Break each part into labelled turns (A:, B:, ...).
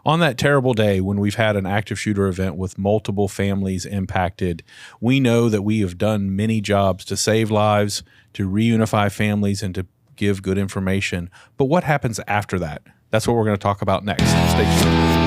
A: On that terrible day when we've had an active shooter event with multiple families impacted, we know that we have done many jobs to save lives, to reunify families, and to give good information. But what happens after that? That's what we're going to talk about next. Stay tuned.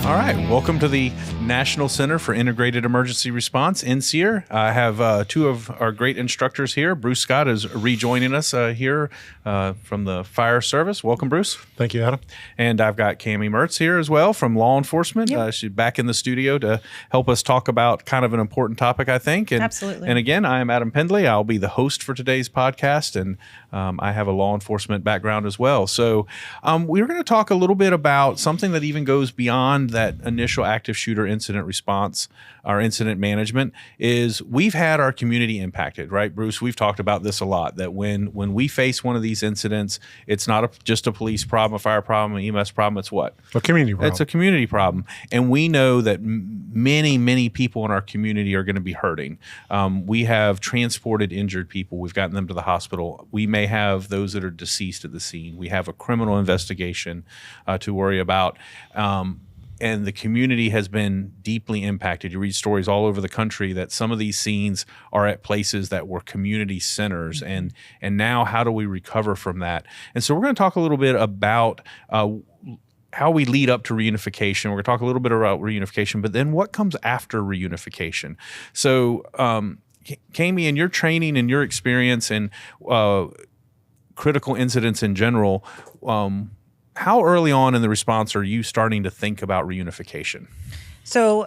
A: All right, welcome to the National Center for Integrated Emergency Response, NCIER. I have two of our great instructors here. Bruce Scott is rejoining us here from the fire service. Welcome, Bruce.
B: Thank you, Adam.
A: And I've got Cammie Mertz here as well from law enforcement.
C: Yep.
A: She's back in the studio to help us talk about kind of an important topic, I think. And,
C: Absolutely.
A: And again, I am Adam Pendley. I'll be the host for today's podcast, and I have a law enforcement background as well. So we're going to talk a little bit about something that even goes beyond that initial active shooter incident response, our incident management, is we've had our community impacted, right, Bruce? We've talked about this a lot, that when we face one of these incidents, it's not just a police problem, a fire problem, an EMS problem. It's what?
B: A community problem.
A: It's a community problem. And we know that many, many people in our community are going to be hurting. We have transported injured people. We've gotten them to the hospital. We may have those that are deceased at the scene. We have a criminal investigation to worry about. And the community has been deeply impacted. You read stories all over the country that some of these scenes are at places that were community centers. And now how do we recover from that? And so we're going to talk a little bit about how we lead up to reunification. We're going to talk a little bit about reunification, but then what comes after reunification? So Cammie, in your training and your experience and critical incidents in general, how early on in the response are you starting to think about reunification?
C: So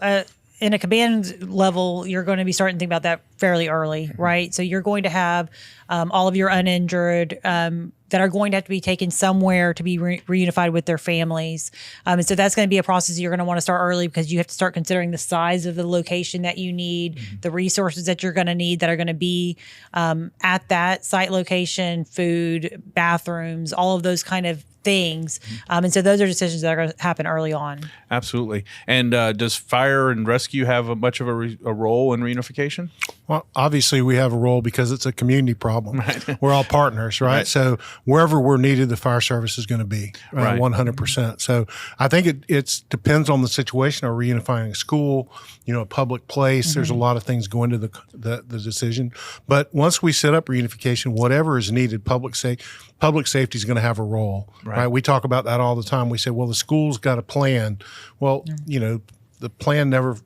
C: in a command level, you're going to be starting to think about that fairly early, right? So you're going to have all of your uninjured that are going to have to be taken somewhere to be reunified with their families. And so that's going to be a process you're going to want to start early, because you have to start considering the size of the location that you need, the resources that you're going to need that are going to be at that site location, food, bathrooms, all of those kind of things. And so those are decisions that are going to happen early on. Absolutely.
A: And does fire and rescue have much of a role in reunification?
B: Well, obviously we have a role because it's a community problem. Right. We're all partners, right? So wherever we're needed, the fire service is going to be 100%. So I think it depends on the situation. Are we reunifying a school, a public place? There's a lot of things go into the decision. But once we set up reunification, whatever is needed, public safety is going to have a role, right? We talk about that all the time. We say, well, the school's got a plan. Well, the plan never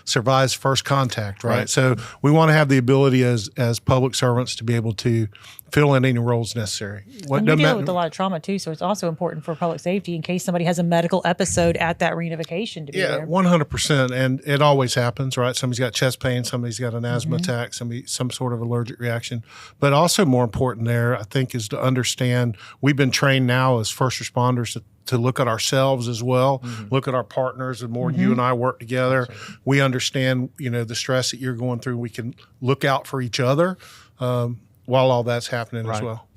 B: survives first contact, right? So we want to have the ability as public servants to be able to fill in any roles necessary.
C: And you deal with a lot of trauma too, so it's also important for public safety in case somebody has a medical episode at that reunification to be there.
B: 100%, and it always happens, right? Somebody's got chest pain, somebody's got an asthma attack, some sort of allergic reaction. But also more important there, I think, is to understand we've been trained now as first responders to look at ourselves as well, look at our partners. The more you and I work together, we understand, the stress that you're going through. We can look out for each other while all that's happening as well.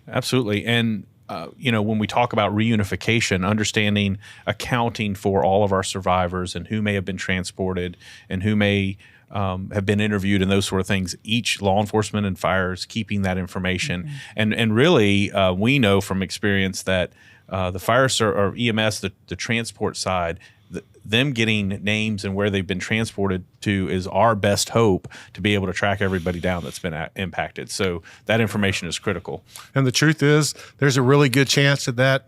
A: Absolutely. And when we talk about reunification, understanding, accounting for all of our survivors and who may have been transported and who may have been interviewed and those sort of things, each law enforcement and fire is keeping that information. And really, we know from experience that the fire or EMS, the transport side, them getting names and where they've been transported to is our best hope to be able to track everybody down that's been impacted. So that information is critical.
B: And the truth is, there's a really good chance that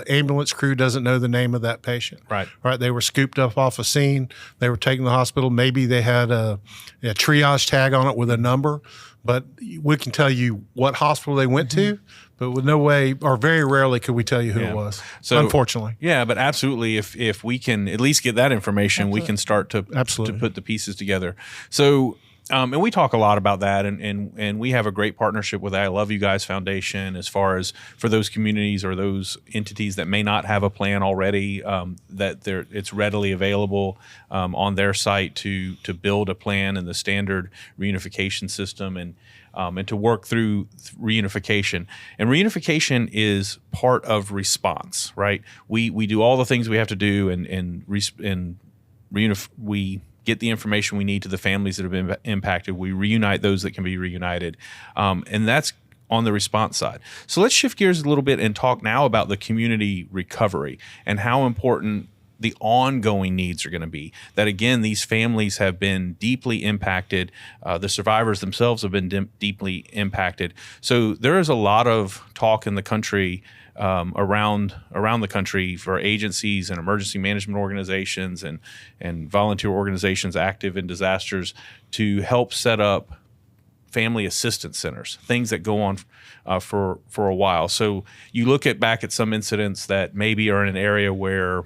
B: ambulance crew doesn't know the name of that patient. Right. They were scooped up off a scene. They were taken to the hospital. Maybe they had a triage tag on it with a number, but we can tell you what hospital they went to. But with no way, or very rarely, could we tell you who it was. So, unfortunately.
A: Yeah, but absolutely, if we can at least get that information, we can start to put the pieces together. So, and we talk a lot about that, and we have a great partnership with I Love You Guys Foundation as far as for those communities or those entities that may not have a plan already, that it's readily available on their site to build a plan in the standard reunification system and to work through reunification. And reunification is part of response, right? We do all the things we have to do, and we get the information we need to the families that have been impacted. We reunite those that can be reunited. And that's on the response side. So let's shift gears a little bit and talk now about the community recovery and how important the ongoing needs are going to be. That again, these families have been deeply impacted. The survivors themselves have been deeply impacted. So there is a lot of talk in the country, around the country, for agencies and emergency management organizations and volunteer organizations active in disasters to help set up family assistance centers, things that go on for a while. So you look back at some incidents that maybe are in an area where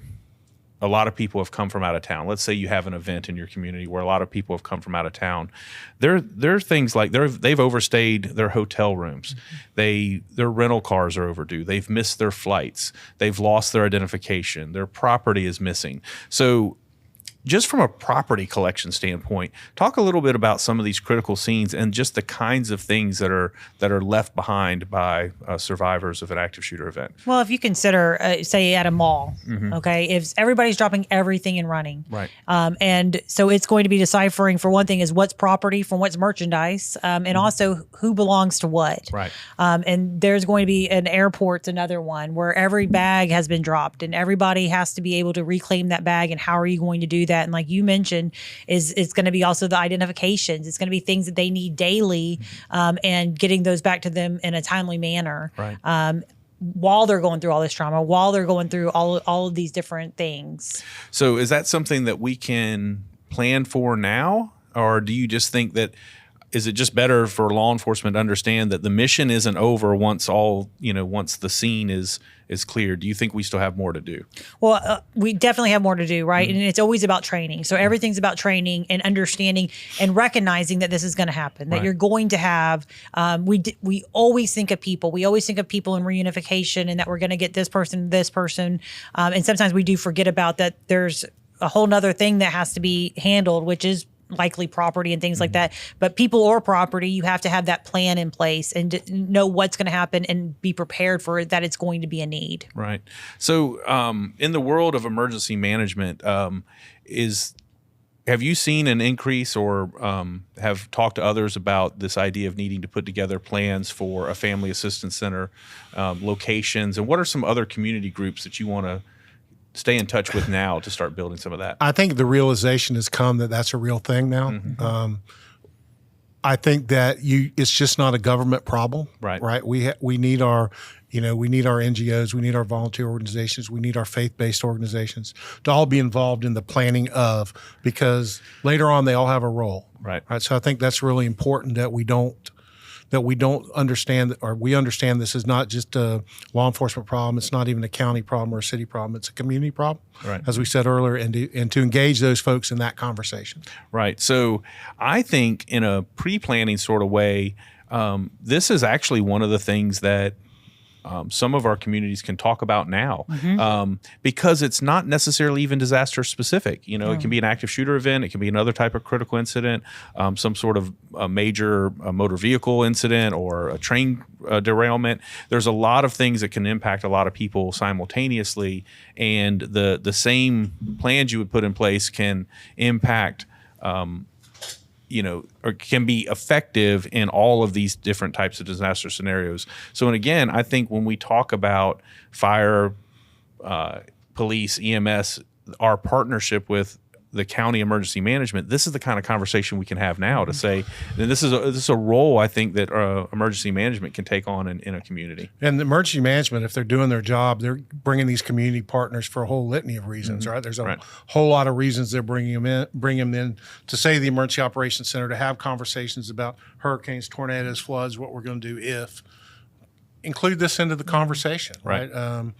A: a lot of people have come from out of town. Let's say you have an event in your community where a lot of people have come from out of town. There are things like they've overstayed their hotel rooms. Their rental cars are overdue. They've missed their flights. They've lost their identification. Their property is missing. So just from a property collection standpoint, talk a little bit about some of these critical scenes and just the kinds of things that are left behind by survivors of an active shooter event.
C: Well, if you consider, say, at a mall, okay, if everybody's dropping everything and running,
A: Right.
C: And so it's going to be deciphering, for one thing, is what's property from what's merchandise, and also who belongs to what.
A: Right.
C: And there's going to be an airport's another one where every bag has been dropped and everybody has to be able to reclaim that bag. And how are you going to do that? And like you mentioned, it's going to be also the identifications. It's going to be things that they need daily, and getting those back to them in a timely manner.
A: Right.
C: While they're going through all this trauma, while they're going through all of these different things.
A: So is that something that we can plan for now? Or do you just think that, is it just better for law enforcement to understand that the mission isn't over once the scene is clear? Do you think we still have more to do? Well,
C: we definitely have more to do, right? And it's always about training. So everything's about training and understanding and recognizing that this is going to happen, that you're going to have, we always think of people. We always think of people in reunification and that we're going to get this person. And sometimes we do forget about that there's a whole nother thing that has to be handled, which is likely property and things like that. But people or property, you have to have that plan in place and know what's going to happen and be prepared for it, that it's going to be a need.
A: Right. So in the world of emergency management, have you seen an increase or have talked to others about this idea of needing to put together plans for a family assistance center, locations, and what are some other community groups that you want to stay in touch with now to start building some of that?
B: I think the realization has come that that's a real thing now. I think that it's just not a government problem, right? We need our NGOs, we need our volunteer organizations, we need our faith-based organizations to all be involved in the planning of, because later on they all have a role,
A: right?
B: So I think that's really important that we don't understand, or we understand this is not just a law enforcement problem. It's not even a county problem or a city problem. It's a community problem,
A: right?
B: As we said earlier, and to engage those folks in that conversation.
A: Right. So I think in a pre-planning sort of way, this is actually one of the things that some of our communities can talk about now, because it's not necessarily even disaster specific. It can be an active shooter event. It can be another type of critical incident, some sort of a major motor vehicle incident or a train derailment. There's a lot of things that can impact a lot of people simultaneously. And the same plans you would put in place can impact or can be effective in all of these different types of disaster scenarios. So, and again, I think when we talk about fire, police, EMS, our partnership with the county emergency management, this is the kind of conversation we can have now to say, and this is a role I think that emergency management can take on in a community.
B: And the emergency management, if they're doing their job, they're bringing these community partners for a whole litany of reasons, right? There's a whole lot of reasons they're bringing them in to say the Emergency Operations Center, to have conversations about hurricanes, tornadoes, floods, what we're going to do if. Include this into the conversation, right? I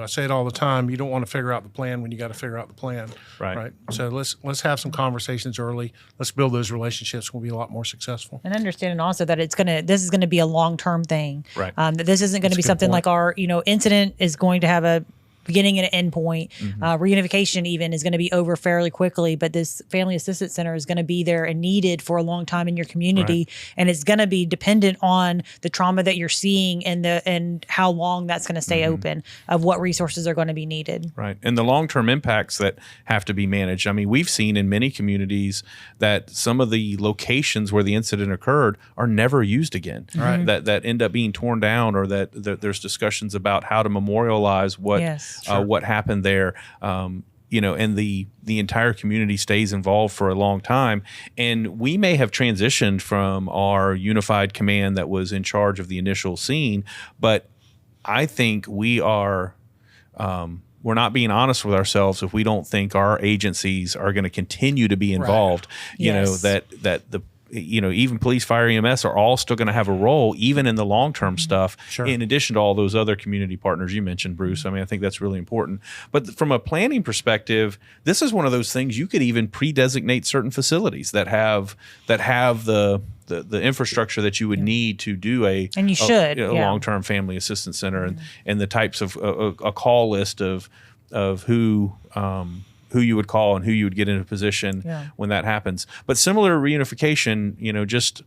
B: say it all the time. You don't want to figure out the plan when you got to figure out the plan, right? So let's have some conversations early. Let's build those relationships. We'll be a lot more successful.
C: And understanding also that this is going to be a long-term thing,
A: right?
C: That this isn't going to be something like our incident is going to have a beginning and an end point. Reunification even is going to be over fairly quickly, but this family assistance center is going to be there and needed for a long time in your community. And it's going to be dependent on the trauma that you're seeing and how long that's going to stay open, of what resources are going to be needed.
A: Right. And the long-term impacts that have to be managed. I mean, we've seen in many communities that some of the locations where the incident occurred are never used again. Right. That end up being torn down, or that there's discussions about how to memorialize what what happened there. And the entire community stays involved for a long time. And we may have transitioned from our unified command that was in charge of the initial scene, but I think we're not being honest with ourselves if we don't think our agencies are going to continue to be involved. Even police, fire, EMS are all still going to have a role, even in the long-term stuff, in addition to all those other community partners you mentioned, Bruce. I mean, I think that's really important. But from a planning perspective, this is one of those things you could even pre-designate certain facilities that have the infrastructure that you would need to do a long-term family assistance center, and the types of a call list of who you would call and who you would get into position when that happens. But similar to reunification, just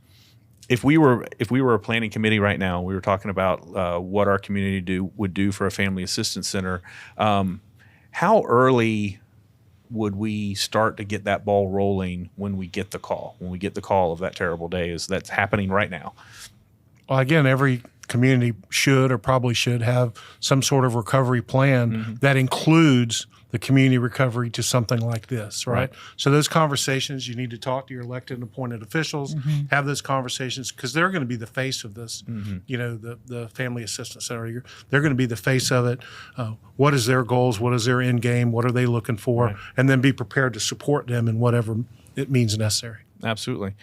A: if we were a planning committee right now, we were talking about what our community would do for a family assistance center. How early would we start to get that ball rolling when we get the call of that terrible day that's happening right now?
B: Well, again, every community should or probably should have some sort of recovery plan that includes the community recovery to something like this, right? So those conversations, you need to talk to your elected and appointed officials, have those conversations, because they're going to be the face of this, the Family Assistance Center. They're going to be the face of it. What is their goals? What is their end game? What are they looking for? And then be prepared to support them in whatever it means necessary.
A: Absolutely.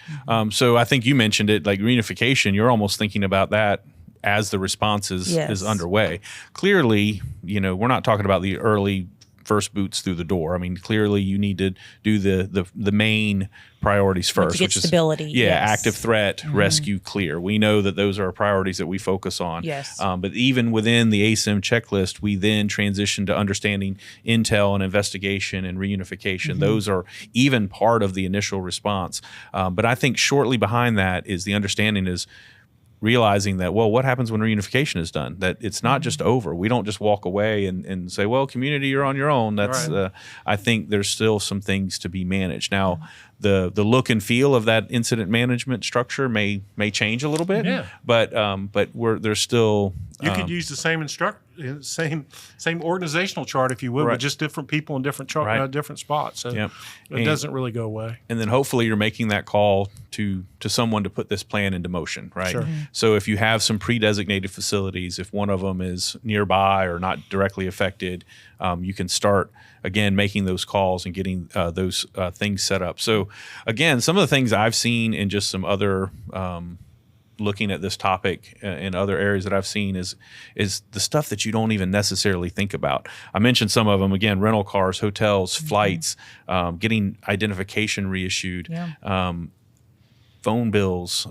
A: So I think you mentioned it, like reunification, you're almost thinking about that as the response is underway. Clearly, we're not talking about the early first boots through the door. I mean, clearly you need to do the main priorities first, which is stability. Active threat, rescue, clear. We know that those are priorities that we focus on.
C: Yes.
A: But even within the ASIM checklist, we then transition to understanding intel and investigation and reunification. Those are even part of the initial response. But I think shortly behind that is the understanding is realizing that, well, what happens when reunification is done? That it's not just over. We don't just walk away and say, well, community, you're on your own. That's I think there's still some things to be managed. Now, the look and feel of that incident management structure may change a little bit. But there's still
B: you could use the same organizational chart, if you will, but just different people in different different spots. So it doesn't really go away.
A: And then hopefully you're making that call to someone to put this plan into motion, right?
B: Sure.
A: So if you have some pre-designated facilities, if one of them is nearby or not directly affected, you can start again making those calls and getting those things set up. So again, some of the things I've seen in just some other looking at this topic in other areas that I've seen is the stuff that you don't even necessarily think about. I mentioned some of them, again, rental cars, hotels, flights, getting identification reissued, phone bills,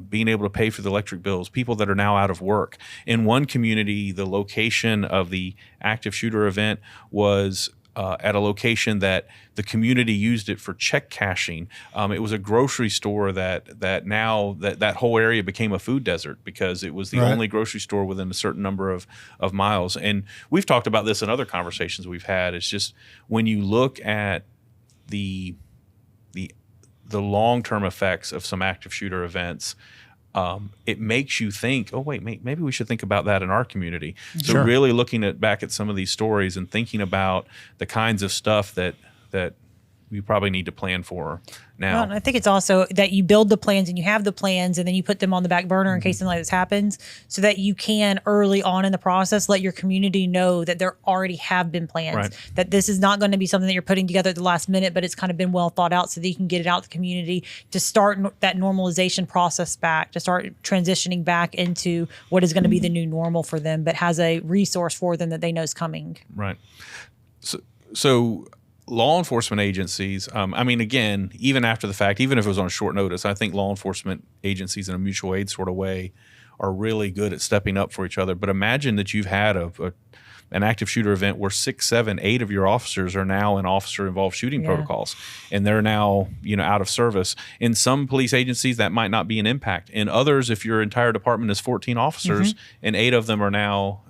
A: being able to pay for the electric bills, people that are now out of work. In one community, the location of the active shooter event was at a location that the community used it for check cashing. It was a grocery store that now that whole area became a food desert because it was the only grocery store within a certain number of miles. And we've talked about this in other conversations we've had. It's just when you look at the long-term effects of some active shooter events, it makes you think, oh, wait, maybe we should think about that in our community. So really looking back at some of these stories and thinking about the kinds of stuff that we probably need to plan for now.
C: Well, and I think it's also that you build the plans and you have the plans and then you put them on the back burner in case something like this happens, so that you can early on in the process let your community know that there already have been plans, that this is not going to be something that you're putting together at the last minute, but it's kind of been well thought out so that you can get it out to the community to start that normalization process back, to start transitioning back into what is going to be the new normal for them, but has a resource for them that they know is coming.
A: Right. So law enforcement agencies, I mean, again, even after the fact, even if it was on short notice, I think law enforcement agencies in a mutual aid sort of way are really good at stepping up for each other. But imagine that you've had an active shooter event where 6, 7, 8 of your officers are now in officer-involved shooting protocols, and they're now out of service. In some police agencies, that might not be an impact. In others, if your entire department is 14 officers and 8 of them are now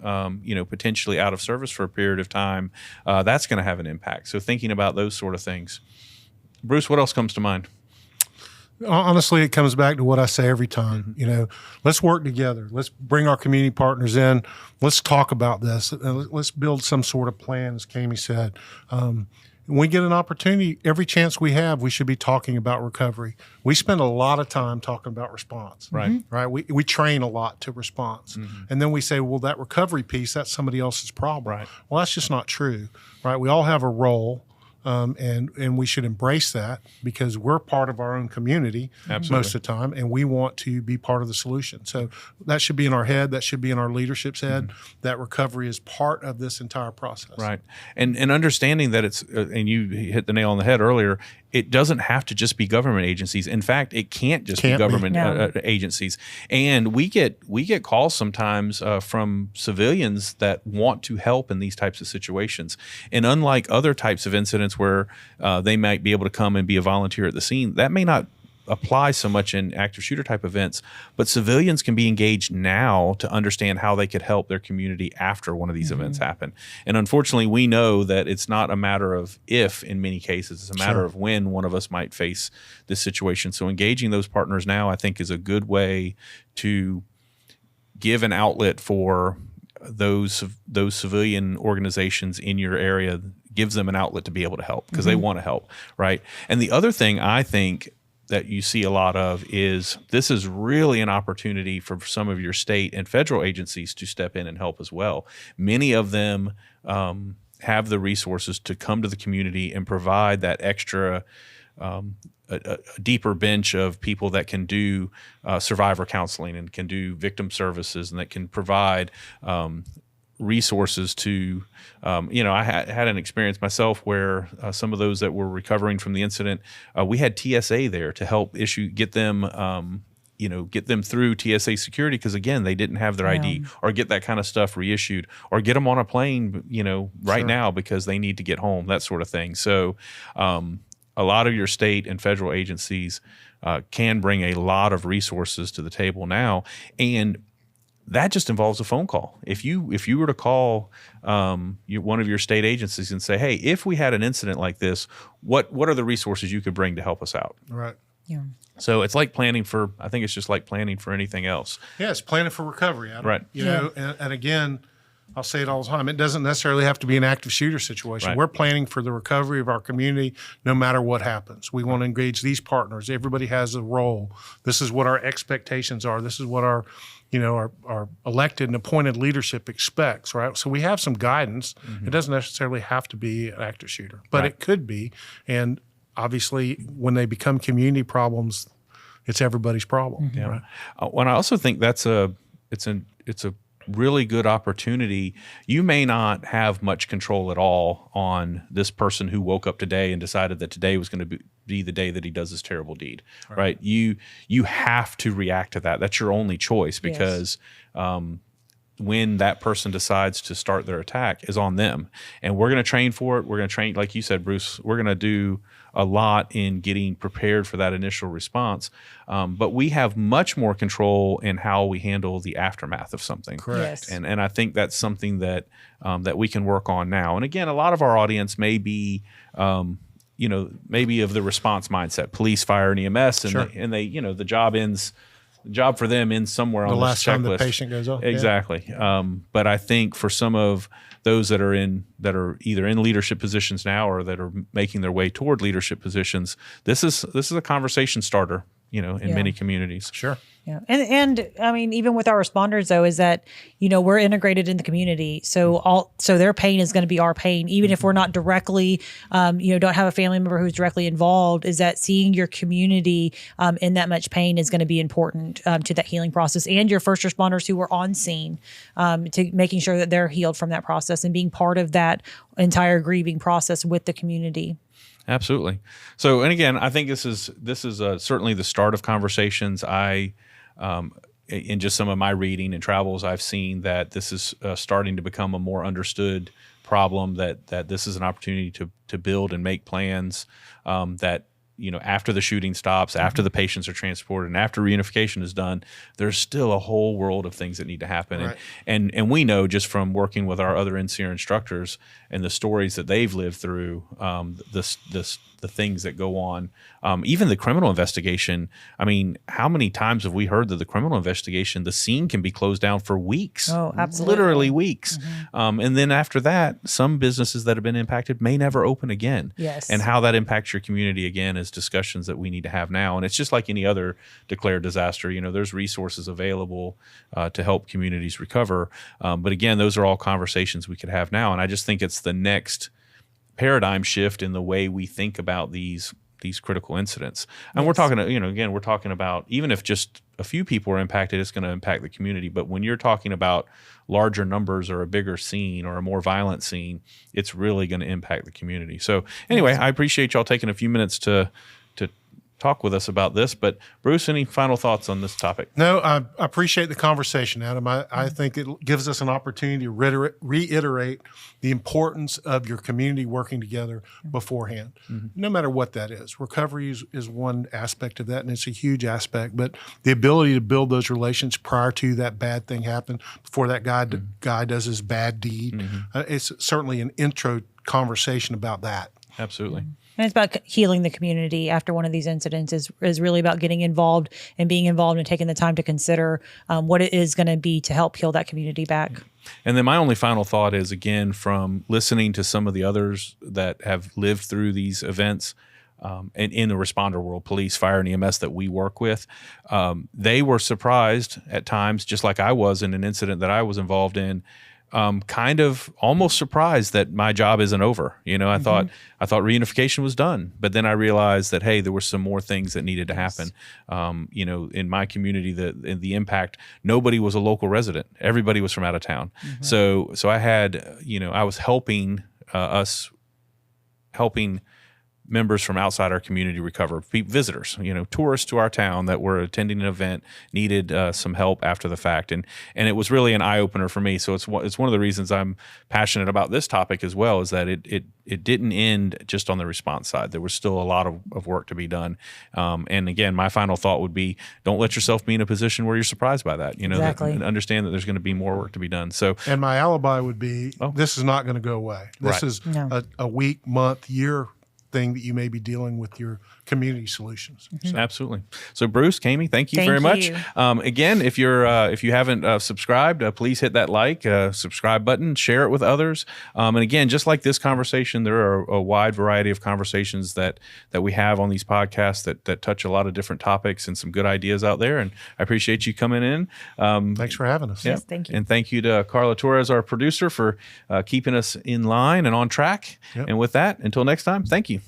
A: potentially out of service for a period of time, that's going to have an impact. So thinking about those sort of things. Bruce, what else comes to mind?
B: Honestly, it comes back to what I say every time. Let's work together. Let's bring our community partners in. Let's talk about this. Let's build some sort of plan, as Kami said. When we get an opportunity, every chance we have, we should be talking about recovery. We spend a lot of time talking about response.
A: Right.
B: Right. We train a lot to response. And then we say, well, that recovery piece, that's somebody else's problem.
A: Right.
B: Well, that's just not true. Right. We all have a role. And we should embrace that because we're part of our own community most of the time, and we want to be part of the solution. So that should be in our head. That should be in our leadership's head. That recovery is part of this entire process.
A: Right. And understanding that it's, and you hit the nail on the head earlier, it doesn't have to just be government agencies. In fact, it can't just be government agencies. And we get calls sometimes from civilians that want to help in these types of situations. And unlike other types of incidents where they might be able to come and be a volunteer at the scene, that may not apply so much in active shooter type events, but civilians can be engaged now to understand how they could help their community after one of these events happen. And unfortunately, we know that it's not a matter of if in many cases, it's a matter of when one of us might face this situation. So engaging those partners now, I think, is a good way to give an outlet for those civilian organizations in your area, gives them an outlet to be able to help because they want to help, right? And the other thing I think that you see a lot of is this is really an opportunity for some of your state and federal agencies to step in and help as well. Many of them have the resources to come to the community and provide that extra a deeper bench of people that can do survivor counseling and can do victim services and that can provide resources to, I had an experience myself where some of those that were recovering from the incident, we had TSA there to help get them through TSA security because, again, they didn't have their ID or get that kind of stuff reissued or get them on a plane, right now because they need to get home, that sort of thing. So a lot of your state and federal agencies can bring a lot of resources to the table now, and that just involves a phone call. If you were to call one of your state agencies and say, hey, if we had an incident like this, what are the resources you could bring to help us out?
B: Right.
C: Yeah.
A: So it's like I think it's just like planning for anything else.
B: Yeah, it's planning for recovery.
A: Right.
B: And again, I'll say it all the time. It doesn't necessarily have to be an active shooter situation.
A: Right.
B: We're planning for the recovery of our community no matter what happens. We want to engage these partners. Everybody has a role. This is what our expectations are. This is what our elected and appointed leadership expects, right? So we have some guidance. It doesn't necessarily have to be an active shooter, but it could be. And obviously, when they become community problems, it's everybody's problem.
A: Yeah.
B: Right?
A: And I also think it's a really good opportunity. You may not have much control at all on this person who woke up today and decided that today was going to be the day that he does this terrible deed, right? You have to react to that. That's your only choice because when that person decides to start their attack is on them. And we're going to train for it. We're going to train, like you said, Bruce, we're going to do a lot in getting prepared for that initial response. But we have much more control in how we handle the aftermath of something.
B: Correct.
C: Yes.
A: And I think that's something that we can work on now. And again, a lot of our audience may be, maybe of the response mindset, police, fire, and EMS, and they the job ends. The job for them ends somewhere on
B: The
A: this
B: last time the
A: checklist.
B: patient goes off.
A: Exactly.
B: Yeah.
A: But I think for some of those that are either in leadership positions now or that are making their way toward leadership positions, this is a conversation starter, in many communities.
B: Sure.
C: Yeah. And I mean, even with our responders though, is that, we're integrated in the community. So their pain is going to be our pain, even if we're not directly, don't have a family member who's directly involved, is that seeing your community in that much pain is going to be important to that healing process, and your first responders who were on scene to making sure that they're healed from that process and being part of that entire grieving process with the community.
A: Absolutely. So, and again, I think this is certainly the start of conversations. in just some of my reading and travels, I've seen that this is starting to become a more understood problem, that this is an opportunity to build and make plans that, after the shooting stops, after the patients are transported, and after reunification is done, there's still a whole world of things that need to happen.
B: Right.
A: And we know just from working with our other NCIER instructors and the stories that they've lived through, the things that go on, even the criminal investigation. I mean, how many times have we heard that the criminal investigation, the scene can be closed down for weeks?
C: Oh, absolutely.
A: Literally weeks. And then after that, some businesses that have been impacted may never open again.
C: Yes.
A: And how that impacts your community, again, is discussions that we need to have now. And it's just like any other declared disaster. There's resources available to help communities recover. But again, those are all conversations we could have now. And I just think it's the next paradigm shift in the way we think about these critical incidents. And we're talking, again, we're talking about, even if just a few people are impacted, it's going to impact the community. But when you're talking about larger numbers or a bigger scene or a more violent scene, it's really going to impact the community. So anyway, I appreciate y'all taking a few minutes to talk with us about this. But Bruce, any final thoughts on this topic?
B: No, I appreciate the conversation, Adam. I think it gives us an opportunity to reiterate the importance of your community working together beforehand, no matter what that is. Recovery is one aspect of that, and it's a huge aspect. But the ability to build those relations prior to that bad thing happen, before that guy does his bad deed, it's certainly an intro conversation about that.
A: Absolutely.
C: And it's about healing the community after one of these incidents is really about getting involved and being involved and taking the time to consider what it is going to be to help heal that community back.
A: And then my only final thought is, again, from listening to some of the others that have lived through these events, and in the responder world, police, fire, and EMS that we work with, they were surprised at times, just like I was in an incident that I was involved in, kind of almost surprised that my job isn't over. I thought reunification was done, but then I realized that, hey, there were some more things that needed to happen. In my community, the impact, nobody was a local resident. Everybody was from out of town. So I had, I was helping members from outside our community recover, visitors, tourists to our town that were attending an event, needed some help after the fact. And it was really an eye-opener for me. So it's one of the reasons I'm passionate about this topic as well, is that it didn't end just on the response side. There was still a lot of work to be done. And again, my final thought would be, don't let yourself be in a position where you're surprised by that.
C: Exactly.
A: And understand that there's going to be more work to be done. So,
B: and my alibi would be, this is not going to go away. This is a week, month, year thing that you may be dealing with your community solutions. So.
A: Absolutely. So Bruce, Kami, thank you very much. Again, if you haven't subscribed, please hit that subscribe button, share it with others. And again, just like this conversation, there are a wide variety of conversations that we have on these podcasts that touch a lot of different topics and some good ideas out there. And I appreciate you coming in.
B: Thanks for having us.
C: Yes, thank you.
A: And thank you to Carla Torres, our producer, for keeping us in line and on track.
B: Yep.
A: And with that, until next time, thank you.